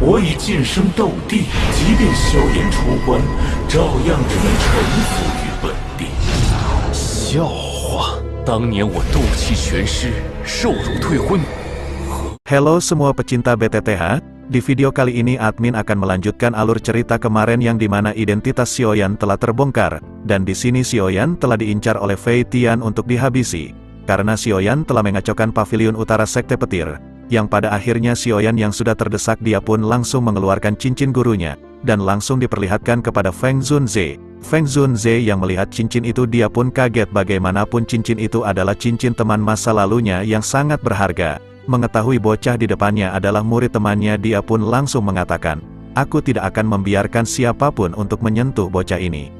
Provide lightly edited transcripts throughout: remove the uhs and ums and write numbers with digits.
我已晋升斗帝，即便萧炎出关，照样只能臣服于本地。笑话！当年我斗气全失，受辱退婚。Halo semua pecinta BTTH, di video kali ini admin akan melanjutkan alur cerita kemarin yang dimana identitas Xiaoyan telah terbongkar, dan di sini Xiaoyan telah diincar oleh Fei Tian untuk dihabisi. Karena Xiaoyan telah mengacaukan pavilion utara Sekte Petir, yang pada akhirnya Xiaoyan yang sudah terdesak dia pun langsung mengeluarkan cincin gurunya, dan langsung diperlihatkan kepada Feng Zunze. Feng Zunze yang melihat cincin itu dia pun kaget bagaimanapun cincin itu adalah cincin teman masa lalunya yang sangat berharga. Mengetahui bocah di depannya adalah murid temannya dia pun langsung mengatakan, "Aku tidak akan membiarkan siapapun untuk menyentuh bocah ini."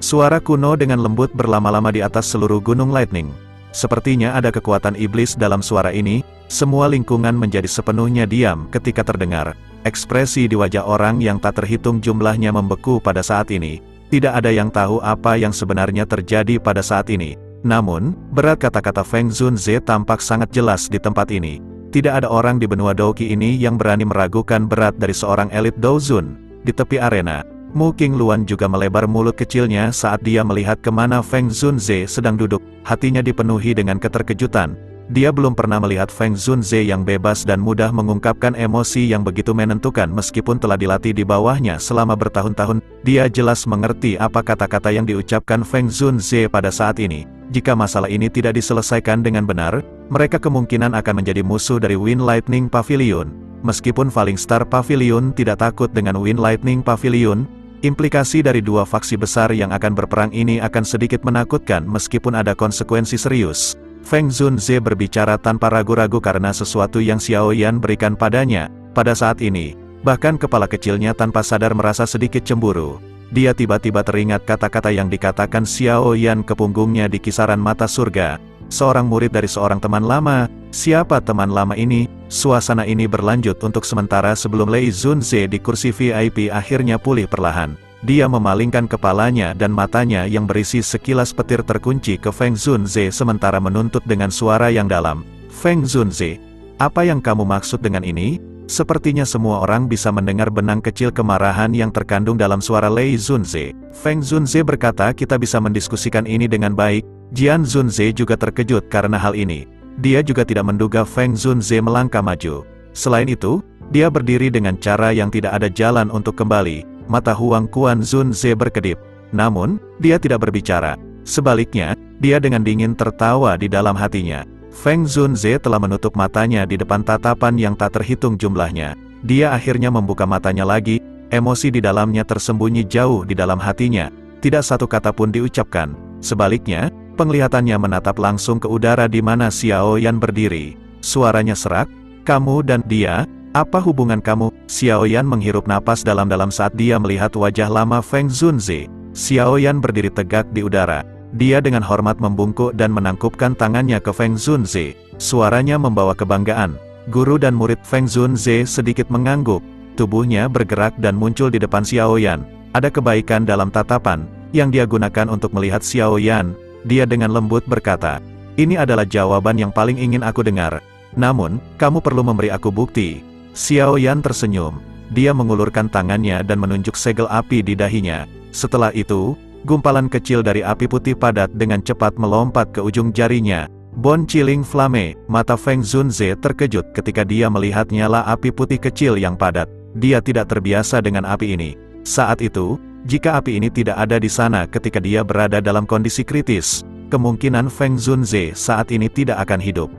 Suara kuno dengan lembut berlama-lama di atas seluruh gunung Lightning. Sepertinya ada kekuatan iblis dalam suara ini, semua lingkungan menjadi sepenuhnya diam ketika terdengar. Ekspresi di wajah orang yang tak terhitung jumlahnya membeku pada saat ini. Tidak ada yang tahu apa yang sebenarnya terjadi pada saat ini. Namun, berat kata-kata Feng Zunze tampak sangat jelas di tempat ini. Tidak ada orang di benua Douqi ini yang berani meragukan berat dari seorang elit Douzun. Di tepi arena, Mu Qingluan juga melebar mulut kecilnya saat dia melihat kemana Feng Zunze sedang duduk. Hatinya dipenuhi dengan keterkejutan. Dia belum pernah melihat Feng Zunze yang bebas dan mudah mengungkapkan emosi yang begitu menentukan meskipun telah dilatih di bawahnya selama bertahun-tahun. Dia jelas mengerti apa kata-kata yang diucapkan Feng Zunze pada saat ini. Jika masalah ini tidak diselesaikan dengan benar, mereka kemungkinan akan menjadi musuh dari Wind Lightning Pavilion. Meskipun Falling Star Pavilion tidak takut dengan Wind Lightning Pavilion, implikasi dari dua faksi besar yang akan berperang ini akan sedikit menakutkan meskipun ada konsekuensi serius. Feng Zunze berbicara tanpa ragu-ragu karena sesuatu yang Xiaoyan berikan padanya. Pada saat ini, bahkan kepala kecilnya tanpa sadar merasa sedikit cemburu. Dia tiba-tiba teringat kata-kata yang dikatakan Xiaoyan ke punggungnya di kisaran mata surga. Seorang murid dari seorang teman lama. Siapa teman lama ini? Suasana ini berlanjut untuk sementara sebelum Lei Zunze di kursi VIP akhirnya pulih perlahan. Dia memalingkan kepalanya dan matanya yang berisi sekilas petir terkunci ke Feng Zunze sementara menuntut dengan suara yang dalam. "Feng Zunze, apa yang kamu maksud dengan ini?" Sepertinya semua orang bisa mendengar benang kecil kemarahan yang terkandung dalam suara Lei Zunze. Feng Zunze berkata, "Kita bisa mendiskusikan ini dengan baik." Jian Zunze juga terkejut karena hal ini. Dia juga tidak menduga Feng Zunze melangkah maju. Selain itu, dia berdiri dengan cara yang tidak ada jalan untuk kembali. Mata Huang Quan Zunze berkedip. Namun, dia tidak berbicara. Sebaliknya, dia dengan dingin tertawa di dalam hatinya. Feng Zunze telah menutup matanya di depan tatapan yang tak terhitung jumlahnya. Dia akhirnya membuka matanya lagi, emosi di dalamnya tersembunyi jauh di dalam hatinya. Tidak satu kata pun diucapkan. Sebaliknya, penglihatannya menatap langsung ke udara di mana Xiaoyan berdiri. Suaranya serak, "Kamu dan dia, apa hubungan kamu?" Xiaoyan menghirup napas dalam-dalam saat dia melihat wajah lama Feng Zunze. Xiaoyan berdiri tegak di udara. Dia dengan hormat membungkuk dan menangkupkan tangannya ke Feng Zunze. Suaranya membawa kebanggaan. Guru dan murid Feng Zunze sedikit mengangguk. Tubuhnya bergerak dan muncul di depan Xiaoyan. Ada kebaikan dalam tatapan yang dia gunakan untuk melihat Xiaoyan. Dia dengan lembut berkata, "Ini adalah jawaban yang paling ingin aku dengar. Namun, kamu perlu memberi aku bukti." Xiaoyan tersenyum. Dia mengulurkan tangannya dan menunjuk segel api di dahinya. Setelah itu, gumpalan kecil dari api putih padat dengan cepat melompat ke ujung jarinya. Bon Chilling Flame. Mata Feng Zunze terkejut ketika dia melihat nyala api putih kecil yang padat. Dia tidak terbiasa dengan api ini. Saat itu, jika api ini tidak ada di sana ketika dia berada dalam kondisi kritis, kemungkinan Feng Zunze saat ini tidak akan hidup.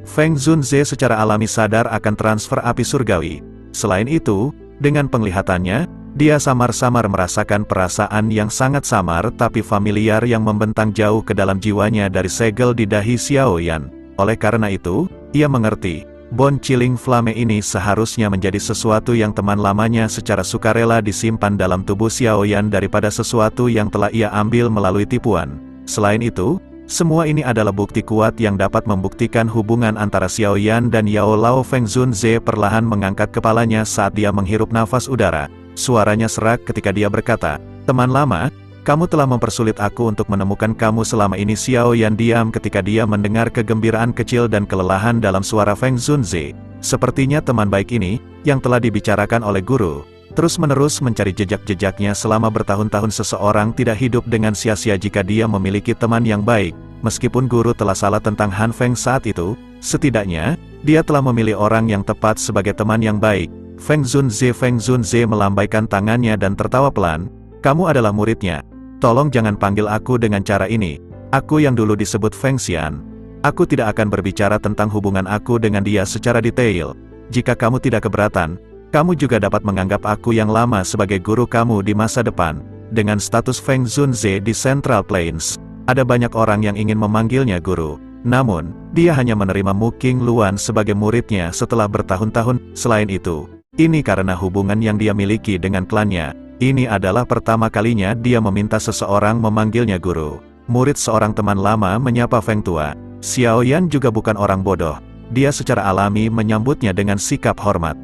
Feng Zunze secara alami sadar akan transfer api surgawi. Selain itu, dengan penglihatannya, dia samar-samar merasakan perasaan yang sangat samar tapi familiar yang membentang jauh ke dalam jiwanya dari segel di dahi Xiaoyan. Oleh karena itu, ia mengerti, Bon Chilling Flame ini seharusnya menjadi sesuatu yang teman lamanya secara sukarela disimpan dalam tubuh Xiaoyan daripada sesuatu yang telah ia ambil melalui tipuan. Selain itu, semua ini adalah bukti kuat yang dapat membuktikan hubungan antara Xiaoyan dan Yao Lao. Feng Zunze perlahan mengangkat kepalanya saat dia menghirup nafas udara. Suaranya serak ketika dia berkata, "Teman lama, kamu telah mempersulit aku untuk menemukan kamu selama ini." Xiaoyan diam ketika dia mendengar kegembiraan kecil dan kelelahan dalam suara Feng Zunze. Sepertinya teman baik ini, yang telah dibicarakan oleh guru, terus-menerus mencari jejak-jejaknya selama bertahun-tahun. Seseorang tidak hidup dengan sia-sia jika dia memiliki teman yang baik. Meskipun guru telah salah tentang Han Feng saat itu, setidaknya, dia telah memilih orang yang tepat sebagai teman yang baik. Feng Zunze melambaikan tangannya dan tertawa pelan. Kamu adalah muridnya. Tolong jangan panggil aku dengan cara ini. Aku yang dulu disebut Feng Xian. Aku tidak akan berbicara tentang hubungan aku dengan dia secara detail. Jika kamu tidak keberatan, kamu juga dapat menganggap aku yang lama sebagai guru kamu di masa depan. Dengan status Feng Zunze di Central Plains, ada banyak orang yang ingin memanggilnya guru. Namun, dia hanya menerima Mu Qingluan sebagai muridnya setelah bertahun-tahun. Selain itu, ini karena hubungan yang dia miliki dengan klannya. Ini adalah pertama kalinya dia meminta seseorang memanggilnya guru. Murid seorang teman lama menyapa Feng Tua. Xiaoyan juga bukan orang bodoh. Dia secara alami menyambutnya dengan sikap hormat.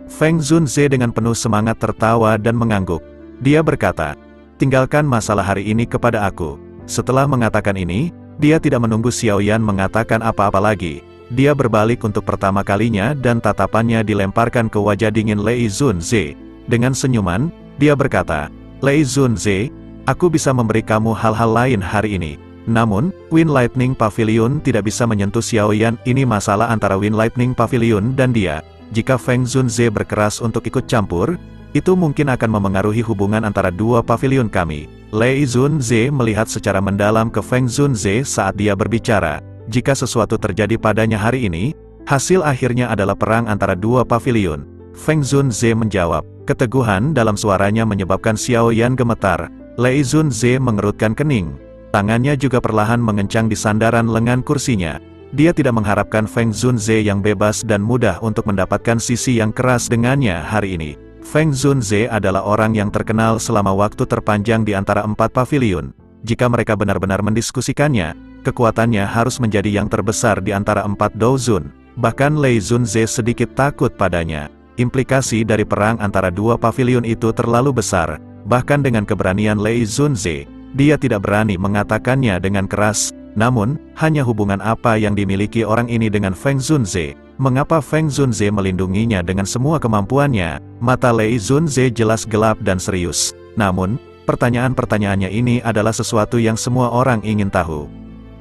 Feng Zunze dengan penuh semangat tertawa dan mengangguk. Dia berkata, tinggalkan masalah hari ini kepada aku. Setelah mengatakan ini, dia tidak menunggu Xiaoyan mengatakan apa-apa lagi. Dia berbalik untuk pertama kalinya dan tatapannya dilemparkan ke wajah dingin Lei Zunze. Dengan senyuman, dia berkata, Lei Zunze, aku bisa memberi kamu hal-hal lain hari ini. Namun, Wind Lightning Pavilion tidak bisa menyentuh Xiaoyan. Ini masalah antara Wind Lightning Pavilion dan dia. Jika Feng Zunze berkeras untuk ikut campur, itu mungkin akan memengaruhi hubungan antara dua pavilion kami. Lei Zunze melihat secara mendalam ke Feng Zunze saat dia berbicara. Jika sesuatu terjadi padanya hari ini, hasil akhirnya adalah perang antara dua pavilion. Feng Zunze menjawab. Keteguhan dalam suaranya menyebabkan Xiaoyan gemetar. Lei Zunze mengerutkan kening. Tangannya juga perlahan mengencang di sandaran lengan kursinya. Dia tidak mengharapkan Feng Zunze yang bebas dan mudah untuk mendapatkan sisi yang keras dengannya hari ini. Feng Zunze adalah orang yang terkenal selama waktu terpanjang di antara empat pavilion. Jika mereka benar-benar mendiskusikannya, kekuatannya harus menjadi yang terbesar di antara empat Douzun. Bahkan Lei Zunze sedikit takut padanya. Implikasi dari perang antara dua pavilion itu terlalu besar. Bahkan dengan keberanian Lei Zunze, dia tidak berani mengatakannya dengan keras. Namun, hanya hubungan apa yang dimiliki orang ini dengan Feng Zunze? Mengapa Feng Zunze melindunginya dengan semua kemampuannya? Mata Lei Zunze jelas gelap dan serius. Namun, pertanyaan-pertanyaannya ini adalah sesuatu yang semua orang ingin tahu.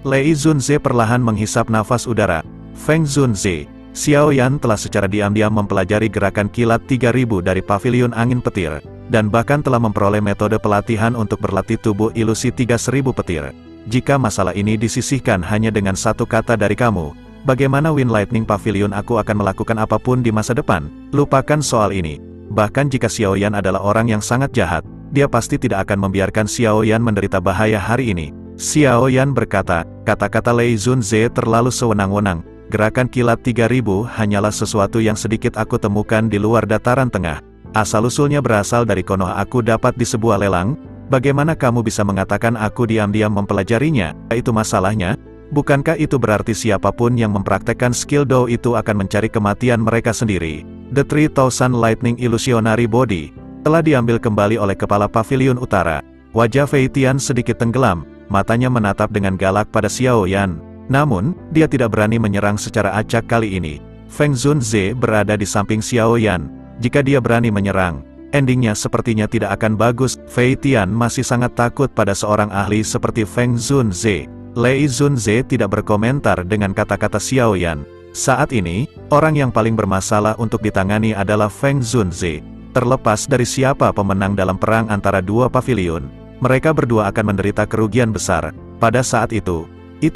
Lei Zunze perlahan menghisap nafas udara. Feng Zunze, Xiaoyan telah secara diam-diam mempelajari gerakan kilat 3000 dari pavilion angin petir, dan bahkan telah memperoleh metode pelatihan untuk berlatih tubuh ilusi 3000 petir. Jika masalah ini disisihkan hanya dengan satu kata dari kamu, bagaimana Wind Lightning Pavilion aku akan melakukan apapun di masa depan? Lupakan soal ini. Bahkan jika Xiaoyan adalah orang yang sangat jahat, dia pasti tidak akan membiarkan Xiaoyan menderita bahaya hari ini. Xiaoyan berkata, kata-kata Lei Zunze terlalu sewenang-wenang. Gerakan kilat 3000 hanyalah sesuatu yang sedikit aku temukan di luar dataran tengah. Asal-usulnya berasal dari Konoha. Aku dapat di sebuah lelang. Bagaimana kamu bisa mengatakan aku diam-diam mempelajarinya? Itu masalahnya. Bukankah itu berarti siapapun yang mempraktekkan skill Dou itu akan mencari kematian mereka sendiri? The 3000 Lightning Illusionary Body telah diambil kembali oleh kepala pavilion utara. Wajah Fei Tian sedikit tenggelam. Matanya menatap dengan galak pada Xiaoyan. Namun, dia tidak berani menyerang secara acak kali ini. Feng Zunze berada di samping Xiaoyan. Jika dia berani menyerang, endingnya sepertinya tidak akan bagus. Fei Tian masih sangat takut pada seorang ahli seperti Feng Zunze. Lei Zunze tidak berkomentar dengan kata-kata Xiaoyan. Saat ini, orang yang paling bermasalah untuk ditangani adalah Feng Zunze. Terlepas dari siapa pemenang dalam perang antara dua pavilion, mereka berdua akan menderita kerugian besar. Pada saat itu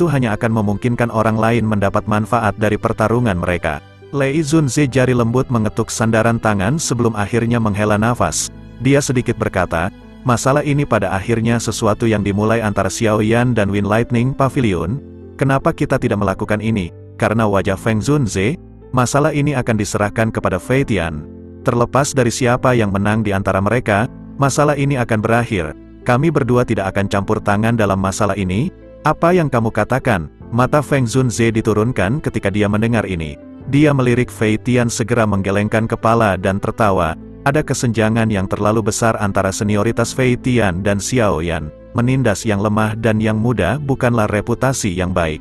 hanya akan memungkinkan orang lain mendapat manfaat dari pertarungan mereka. Lei Zunze jari lembut mengetuk sandaran tangan sebelum akhirnya menghela nafas. Dia sedikit berkata, masalah ini pada akhirnya sesuatu yang dimulai antara Xiaoyan dan Wind Lightning Pavilion. Kenapa kita tidak melakukan ini? Karena wajah Feng Zunze, masalah ini akan diserahkan kepada Fei Tian. Terlepas dari siapa yang menang di antara mereka, masalah ini akan berakhir. Kami berdua tidak akan campur tangan dalam masalah ini. Apa yang kamu katakan? Mata Feng Zunze diturunkan ketika dia mendengar ini. Dia melirik Fei Tian segera menggelengkan kepala dan tertawa. Ada kesenjangan yang terlalu besar antara senioritas Fei Tian dan Xiaoyan. Menindas yang lemah dan yang muda bukanlah reputasi yang baik.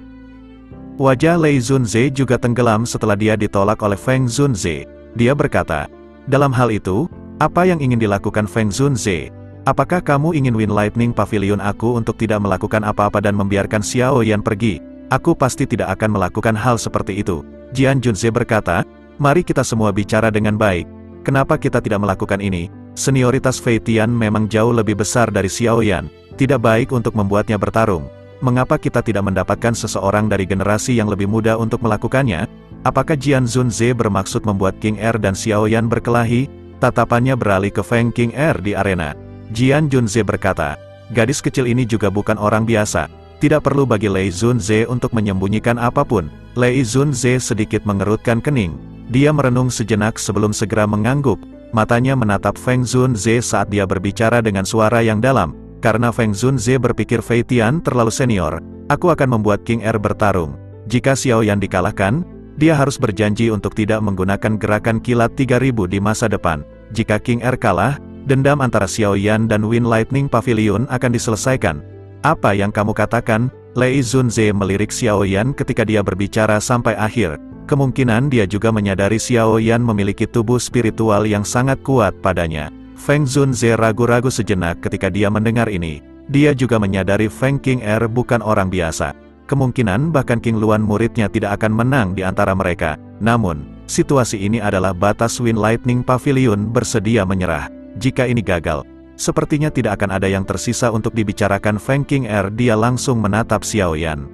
Wajah Lei Zunze juga tenggelam setelah dia ditolak oleh Feng Zunze. Dia berkata, dalam hal itu, apa yang ingin dilakukan Feng Zunze? Apakah kamu ingin Wind Lightning Pavilion aku untuk tidak melakukan apa-apa dan membiarkan Xiao Yan pergi? Aku pasti tidak akan melakukan hal seperti itu. Jian Junze berkata, mari kita semua bicara dengan baik. Kenapa kita tidak melakukan ini? Senioritas Fei Tian memang jauh lebih besar dari Xiao Yan. Tidak baik untuk membuatnya bertarung. Mengapa kita tidak mendapatkan seseorang dari generasi yang lebih muda untuk melakukannya? Apakah Jian Zunze bermaksud membuat King Er dan Xiao Yan berkelahi? Tatapannya beralih ke Feng King Er di arena. Jian Junze berkata, gadis kecil ini juga bukan orang biasa. Tidak perlu bagi Lei Zunze untuk menyembunyikan apapun. Lei Zunze sedikit mengerutkan kening. Dia merenung sejenak sebelum segera mengangguk. Matanya menatap Feng Zunze saat dia berbicara dengan suara yang dalam. Karena Feng Zunze berpikir Fei Tian terlalu senior, aku akan membuat King Er bertarung. Jika Xiao Yan dikalahkan, dia harus berjanji untuk tidak menggunakan gerakan kilat 3000 di masa depan. Jika King Er kalah, dendam antara Xiao Yan dan Wind Lightning Pavilion akan diselesaikan. Apa yang kamu katakan? Lei Zunze melirik Xiao Yan ketika dia berbicara sampai akhir. Kemungkinan dia juga menyadari Xiao Yan memiliki tubuh spiritual yang sangat kuat padanya. Feng Zunze ragu-ragu sejenak ketika dia mendengar ini. Dia juga menyadari Feng King Er bukan orang biasa. Kemungkinan bahkan King Luan muridnya tidak akan menang di antara mereka. Namun, situasi ini adalah batas Wind Lightning Pavilion bersedia menyerah. Jika ini gagal, sepertinya tidak akan ada yang tersisa untuk dibicarakan Feng King Er. Dia langsung menatap Xiao Yan.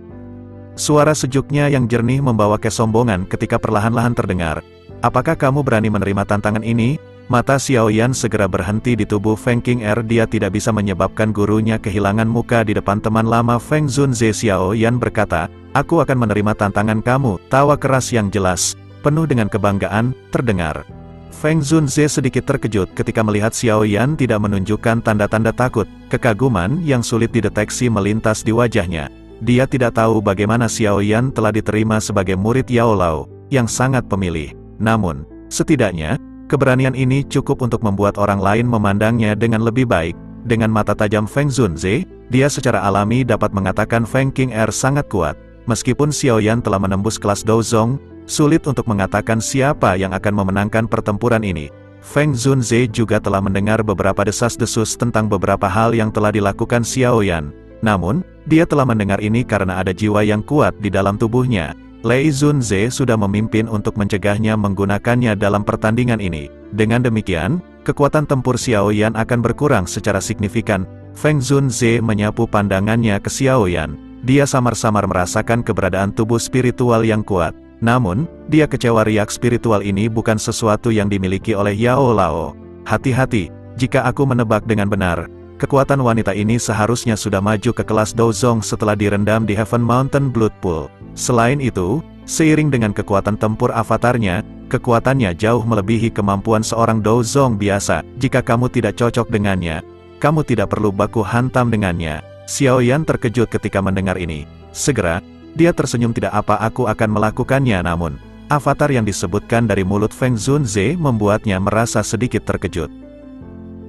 Suara sejuknya yang jernih membawa kesombongan ketika perlahan-lahan terdengar. Apakah kamu berani menerima tantangan ini? Mata Xiao Yan segera berhenti di tubuh Feng King Er. Dia tidak bisa menyebabkan gurunya kehilangan muka di depan teman lama Feng Zunze. Xiao Yan berkata, aku akan menerima tantangan kamu. Tawa keras yang jelas, penuh dengan kebanggaan, terdengar. Feng Zunze sedikit terkejut ketika melihat Xiao Yan tidak menunjukkan tanda-tanda takut. Kekaguman yang sulit dideteksi melintas di wajahnya. Dia tidak tahu bagaimana Xiao Yan telah diterima sebagai murid Yao Lao, yang sangat pemilih. Namun, setidaknya, keberanian ini cukup untuk membuat orang lain memandangnya dengan lebih baik. Dengan mata tajam Feng Zunze, dia secara alami dapat mengatakan Feng King Er sangat kuat. Meskipun Xiao Yan telah menembus kelas Douzong, sulit untuk mengatakan siapa yang akan memenangkan pertempuran ini. Feng Zunze juga telah mendengar beberapa desas-desus tentang beberapa hal yang telah dilakukan Xiao Yan. Namun, dia telah mendengar ini karena ada jiwa yang kuat di dalam tubuhnya. Lei Zunze sudah memimpin untuk mencegahnya menggunakannya dalam pertandingan ini. Dengan demikian, kekuatan tempur Xiao Yan akan berkurang secara signifikan. Feng Zunze menyapu pandangannya ke Xiao Yan. Dia samar-samar merasakan keberadaan tubuh spiritual yang kuat. Namun, dia kecewa riak spiritual ini bukan sesuatu yang dimiliki oleh Yao Lao. Hati-hati, jika aku menebak dengan benar, kekuatan wanita ini seharusnya sudah maju ke kelas Douzong setelah direndam di Heaven Mountain Blood Pool. Selain itu, seiring dengan kekuatan tempur avatarnya, kekuatannya jauh melebihi kemampuan seorang Douzong biasa. Jika kamu tidak cocok dengannya, kamu tidak perlu baku hantam dengannya. Xiao Yan terkejut ketika mendengar ini. Segera, dia tersenyum. Tidak apa, aku akan melakukannya. Namun, avatar yang disebutkan dari mulut Feng Zunze membuatnya merasa sedikit terkejut.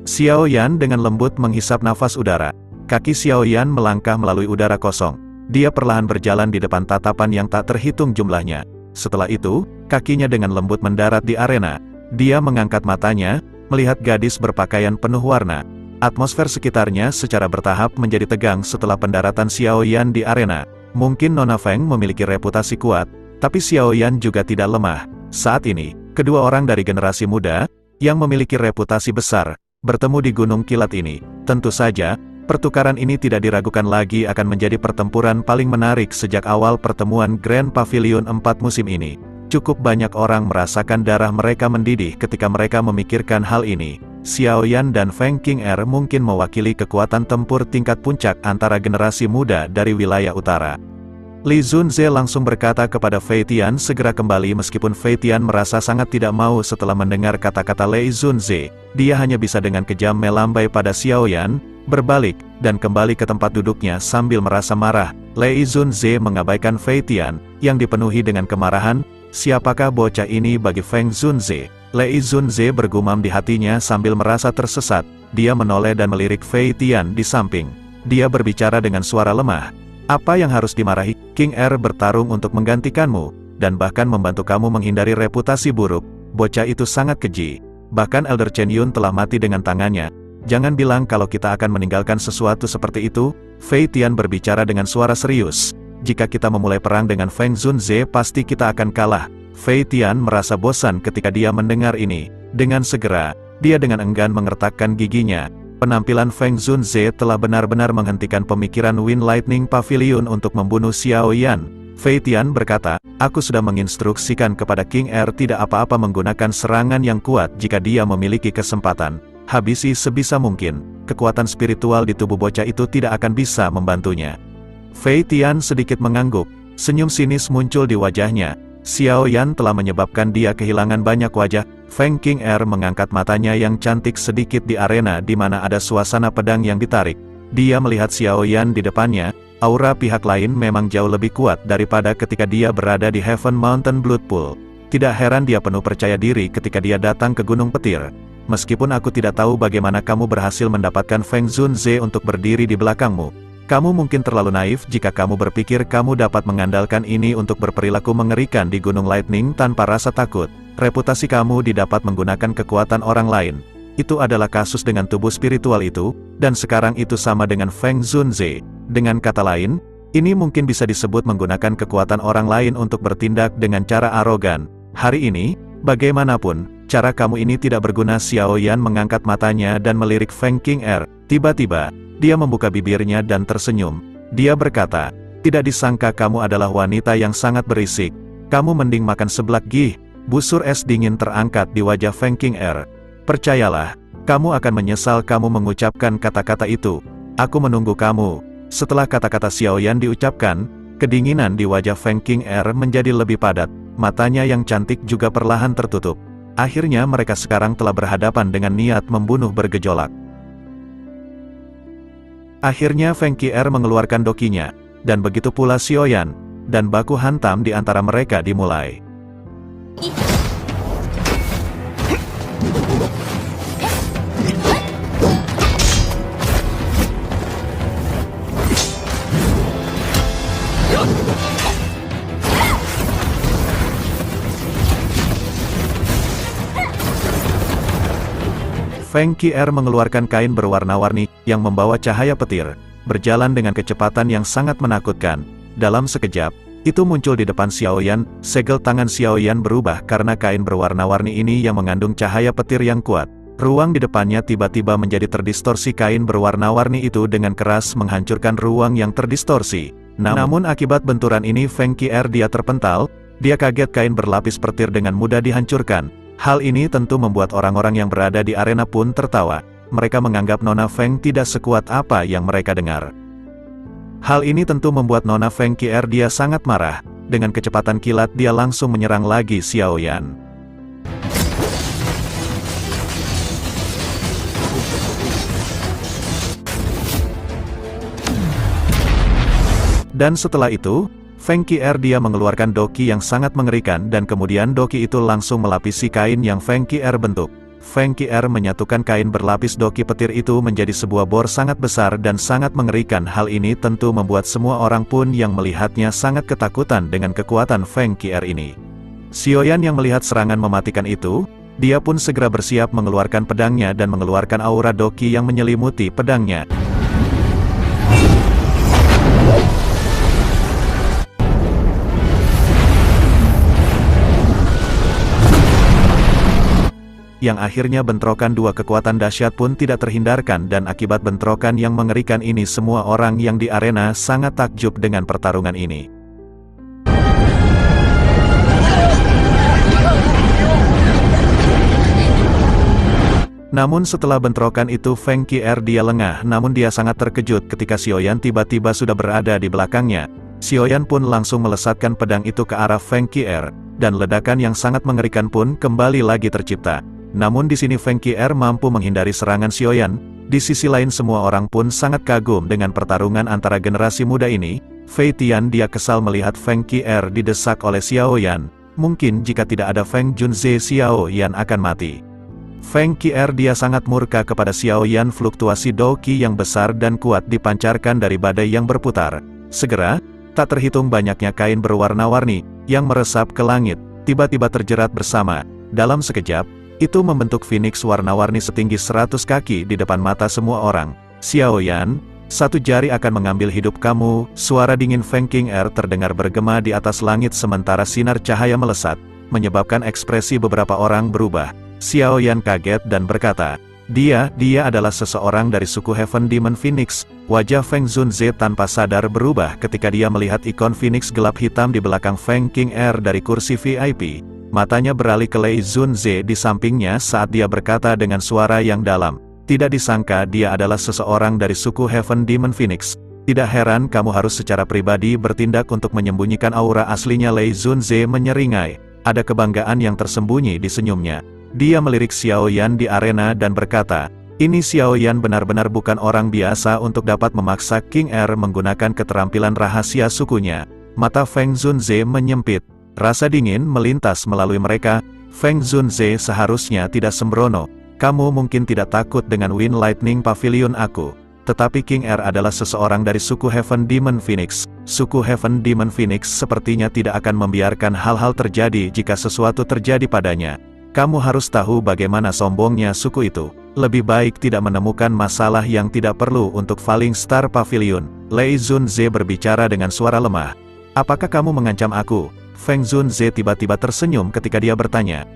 Xiao Yan dengan lembut menghisap nafas udara. Kaki Xiao Yan melangkah melalui udara kosong. Dia perlahan berjalan di depan tatapan yang tak terhitung jumlahnya. Setelah itu, kakinya dengan lembut mendarat di arena. Dia mengangkat matanya, melihat gadis berpakaian penuh warna. Atmosfer sekitarnya secara bertahap menjadi tegang setelah pendaratan Xiao Yan di arena. Mungkin Nona Feng memiliki reputasi kuat, tapi Xiao Yan juga tidak lemah. Saat ini, kedua orang dari generasi muda, yang memiliki reputasi besar, bertemu di Gunung Kilat ini. Tentu saja, pertukaran ini tidak diragukan lagi akan menjadi pertempuran paling menarik sejak awal pertemuan Grand Pavilion 4 musim ini. Cukup banyak orang merasakan darah mereka mendidih ketika mereka memikirkan hal ini. Xiao Yan dan Feng King Er mungkin mewakili kekuatan tempur tingkat puncak antara generasi muda dari wilayah utara. Li Zunze langsung berkata kepada Fei Tian segera kembali. Meskipun Fei Tian merasa sangat tidak mau setelah mendengar kata-kata Lei Zunze, dia hanya bisa dengan kejam melambai pada Xiao Yan, berbalik, dan kembali ke tempat duduknya sambil merasa marah. Lei Zunze mengabaikan Fei Tian, yang dipenuhi dengan kemarahan. Siapakah bocah ini bagi Feng Zunze? Lei Zunze bergumam di hatinya sambil merasa tersesat. Dia menoleh dan melirik Fei Tian di samping. Dia berbicara dengan suara lemah. Apa yang harus dimarahi? King Er bertarung untuk menggantikanmu, dan bahkan membantu kamu menghindari reputasi buruk. Bocah itu sangat keji. Bahkan Elder Chen Yun telah mati dengan tangannya. Jangan bilang kalau kita akan meninggalkan sesuatu seperti itu. Fei Tian berbicara dengan suara serius. Jika kita memulai perang dengan Feng Zunze, pasti kita akan kalah. Fei Tian merasa bosan ketika dia mendengar ini. Dengan segera, dia dengan enggan mengertakkan giginya. Penampilan Feng Zunze telah benar-benar menghentikan pemikiran Wind Lightning Pavilion untuk membunuh Xiao Yan. Fei Tian berkata, aku sudah menginstruksikan kepada King Er tidak apa-apa menggunakan serangan yang kuat jika dia memiliki kesempatan. Habisi sebisa mungkin, kekuatan spiritual di tubuh bocah itu tidak akan bisa membantunya. Fei Tian sedikit mengangguk, senyum sinis muncul di wajahnya. Xiao Yan telah menyebabkan dia kehilangan banyak wajah. Feng King Er mengangkat matanya yang cantik sedikit di arena di mana ada suasana pedang yang ditarik. Dia melihat Xiao Yan di depannya. Aura pihak lain memang jauh lebih kuat daripada ketika dia berada di Heaven Mountain Blood Pool. Tidak heran dia penuh percaya diri ketika dia datang ke Gunung Petir. Meskipun aku tidak tahu bagaimana kamu berhasil mendapatkan Feng Zunze untuk berdiri di belakangmu. Kamu mungkin terlalu naif jika kamu berpikir kamu dapat mengandalkan ini untuk berperilaku mengerikan di Gunung Lightning tanpa rasa takut. Reputasi kamu didapat menggunakan kekuatan orang lain. Itu adalah kasus dengan tubuh spiritual itu, dan sekarang itu sama dengan Feng Zunze. Dengan kata lain, ini mungkin bisa disebut menggunakan kekuatan orang lain untuk bertindak dengan cara arogan. Hari ini, bagaimanapun, cara kamu ini tidak berguna. Xiao Yan mengangkat matanya dan melirik Feng King Er. Tiba-tiba, dia membuka bibirnya dan tersenyum. Dia berkata, tidak disangka kamu adalah wanita yang sangat berisik. Kamu mending makan seblak gih. Busur es dingin terangkat di wajah Feng King Er. Percayalah, kamu akan menyesal kamu mengucapkan kata-kata itu. Aku menunggu kamu. Setelah kata-kata Xiao Yan diucapkan, kedinginan di wajah Feng King Er menjadi lebih padat. Matanya yang cantik juga perlahan tertutup. Akhirnya mereka sekarang telah berhadapan dengan niat membunuh bergejolak. Akhirnya Feng King Er mengeluarkan dokinya, dan begitu pula Xiao Yan, dan baku hantam di antara mereka dimulai. Feng King Er mengeluarkan kain berwarna-warni, yang membawa cahaya petir, berjalan dengan kecepatan yang sangat menakutkan. Dalam sekejap, itu muncul di depan Xiao Yan. Segel tangan Xiao Yan berubah karena kain berwarna-warni ini yang mengandung cahaya petir yang kuat. Ruang di depannya tiba-tiba menjadi terdistorsi. Kain berwarna-warni itu dengan keras menghancurkan ruang yang terdistorsi. Namun akibat benturan ini Feng King Er dia terpental. Dia kaget kain berlapis petir dengan mudah dihancurkan. Hal ini tentu membuat orang-orang yang berada di arena pun tertawa. Mereka menganggap Nona Feng tidak sekuat apa yang mereka dengar. Hal ini tentu membuat Nona Feng King Er dia sangat marah. Dengan kecepatan kilat dia langsung menyerang lagi Xiao Yan. Dan setelah itu, Feng King Er dia mengeluarkan doki yang sangat mengerikan dan kemudian doki itu langsung melapisi kain yang Feng King Er bentuk. Feng King Er menyatukan kain berlapis doki petir itu menjadi sebuah bor sangat besar dan sangat mengerikan. Hal ini tentu membuat semua orang pun yang melihatnya sangat ketakutan dengan kekuatan Feng King Er ini. Xiao Yan yang melihat serangan mematikan itu, dia pun segera bersiap mengeluarkan pedangnya dan mengeluarkan aura doki yang menyelimuti pedangnya. Yang akhirnya bentrokan dua kekuatan dahsyat pun tidak terhindarkan dan akibat bentrokan yang mengerikan ini semua orang yang di arena sangat takjub dengan pertarungan ini. Namun setelah bentrokan itu Feng King Er dia lengah, namun dia sangat terkejut ketika Xiao Yan tiba-tiba sudah berada di belakangnya. Xiao Yan pun langsung melesatkan pedang itu ke arah Feng King Er, dan ledakan yang sangat mengerikan pun kembali lagi tercipta. Namun di sini Feng King Er mampu menghindari serangan Xiao Yan. Di sisi lain semua orang pun sangat kagum dengan pertarungan antara generasi muda ini. Fei Tian dia kesal melihat Feng King Er didesak oleh Xiao Yan. Mungkin jika tidak ada Feng Junze Xiao Yan akan mati. Feng King Er dia sangat murka kepada Xiao Yan. Fluktuasi doki yang besar dan kuat dipancarkan dari badai yang berputar. Segera, tak terhitung banyaknya kain berwarna-warni yang meresap ke langit, tiba-tiba terjerat bersama. Dalam sekejap, itu membentuk Phoenix warna-warni setinggi 100 kaki di depan mata semua orang. Xiaoyan, satu jari akan mengambil hidup kamu. Suara dingin Feng Qing'er terdengar bergema di atas langit sementara sinar cahaya melesat, menyebabkan ekspresi beberapa orang berubah. Xiaoyan kaget dan berkata, Dia adalah seseorang dari suku Heaven Demon Phoenix. Wajah Feng Zunze tanpa sadar berubah ketika dia melihat ikon Phoenix gelap hitam di belakang Feng Qing'er dari kursi VIP. Matanya beralih ke Lei Zunze di sampingnya saat dia berkata dengan suara yang dalam. Tidak disangka dia adalah seseorang dari suku Heaven Demon Phoenix. Tidak heran kamu harus secara pribadi bertindak untuk menyembunyikan aura aslinya. Lei Zunze menyeringai. Ada kebanggaan yang tersembunyi di senyumnya. Dia melirik Xiaoyan di arena dan berkata, ini Xiaoyan benar-benar bukan orang biasa untuk dapat memaksa Qing'er menggunakan keterampilan rahasia sukunya. Mata Feng Zunze menyempit. Rasa dingin melintas melalui mereka. Feng Zunze seharusnya tidak sembrono. Kamu mungkin tidak takut dengan Wind Lightning Pavilion aku. Tetapi Qing'er adalah seseorang dari suku Heaven Demon Phoenix. Suku Heaven Demon Phoenix sepertinya tidak akan membiarkan hal-hal terjadi jika sesuatu terjadi padanya. Kamu harus tahu bagaimana sombongnya suku itu. Lebih baik tidak menemukan masalah yang tidak perlu untuk Falling Star Pavilion. Lei Zunze berbicara dengan suara lemah. Apakah kamu mengancam aku? Feng Zunze tiba-tiba tersenyum ketika dia bertanya.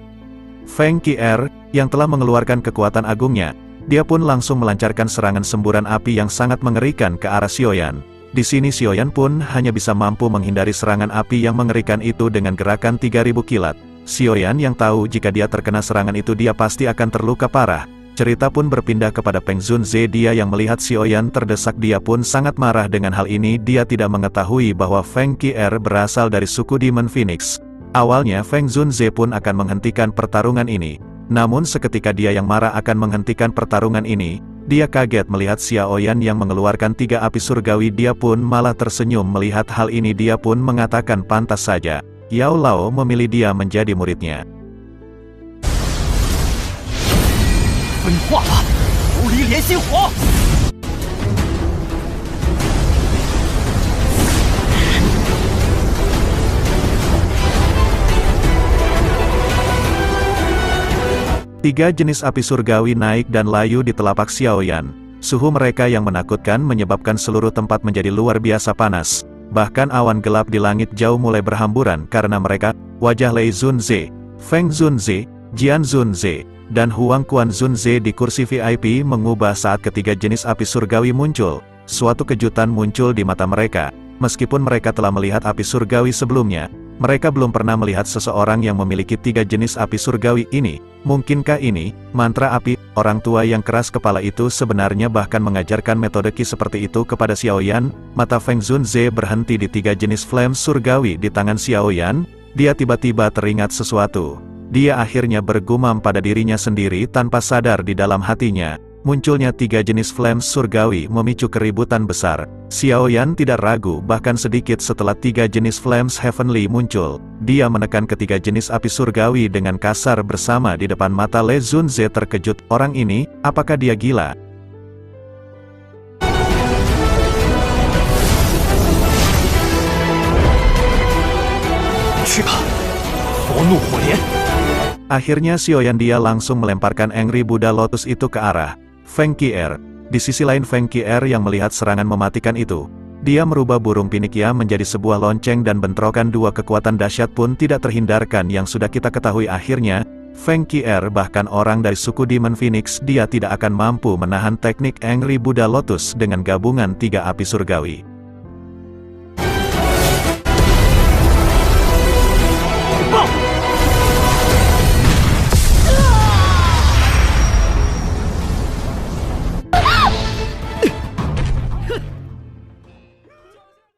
Feng Qing'er, yang telah mengeluarkan kekuatan agungnya, dia pun langsung melancarkan serangan semburan api yang sangat mengerikan ke arah Xiaoyan. Di sini Xiaoyan pun hanya bisa mampu menghindari serangan api yang mengerikan itu dengan gerakan 3000 kilat. Xiaoyan yang tahu jika dia terkena serangan itu dia pasti akan terluka parah. Cerita pun berpindah kepada Feng Zunze. Dia yang melihat Xiaoyan terdesak dia pun sangat marah dengan hal ini. Dia tidak mengetahui bahwa Feng Qing'er berasal dari suku Demon Phoenix. Awalnya Feng Zunze pun akan menghentikan pertarungan ini. Namun seketika dia yang marah akan menghentikan pertarungan ini, dia kaget melihat Xiaoyan yang mengeluarkan 3 api surgawi. Dia pun malah tersenyum melihat hal ini. Dia pun mengatakan pantas saja Yao Lao memilih dia menjadi muridnya. Tiga jenis api surgawi naik dan layu di telapak Xiaoyan. Suhu mereka yang menakutkan menyebabkan seluruh tempat menjadi luar biasa panas. Bahkan awan gelap di langit jauh mulai berhamburan karena mereka. Wajah Lei Zunze, Feng Zunze, Jian Zunze, dan Huang Quan Zunze di kursi VIP mengubah saat ketiga jenis api surgawi muncul. Suatu kejutan muncul di mata mereka. Meskipun mereka telah melihat api surgawi sebelumnya, mereka belum pernah melihat seseorang yang memiliki 3 jenis api surgawi ini. Mungkinkah ini mantra api? Orang tua yang keras kepala itu sebenarnya bahkan mengajarkan metode Qi seperti itu kepada Xiaoyan. Mata Feng Zunze berhenti di 3 jenis flame surgawi di tangan Xiaoyan. Dia tiba-tiba teringat sesuatu. Dia akhirnya bergumam pada dirinya sendiri tanpa sadar di dalam hatinya. Munculnya 3 jenis flames surgawi memicu keributan besar. Xiaoyan tidak ragu bahkan sedikit setelah 3 jenis flames heavenly muncul. Dia menekan ketiga jenis api surgawi dengan kasar bersama di depan mata Lei Zunze terkejut. Orang ini, apakah dia gila? Akhirnya Xiaoyan dia langsung melemparkan Angry Buddha Lotus itu ke arah Feng Qing'er. Di sisi lain Feng Qing'er yang melihat serangan mematikan itu, dia merubah burung pinikya menjadi sebuah lonceng dan bentrokan 2 kekuatan dahsyat pun tidak terhindarkan yang sudah kita ketahui. Akhirnya, Feng Qing'er bahkan orang dari suku Demon Phoenix dia tidak akan mampu menahan teknik Angry Buddha Lotus dengan gabungan 3 api surgawi.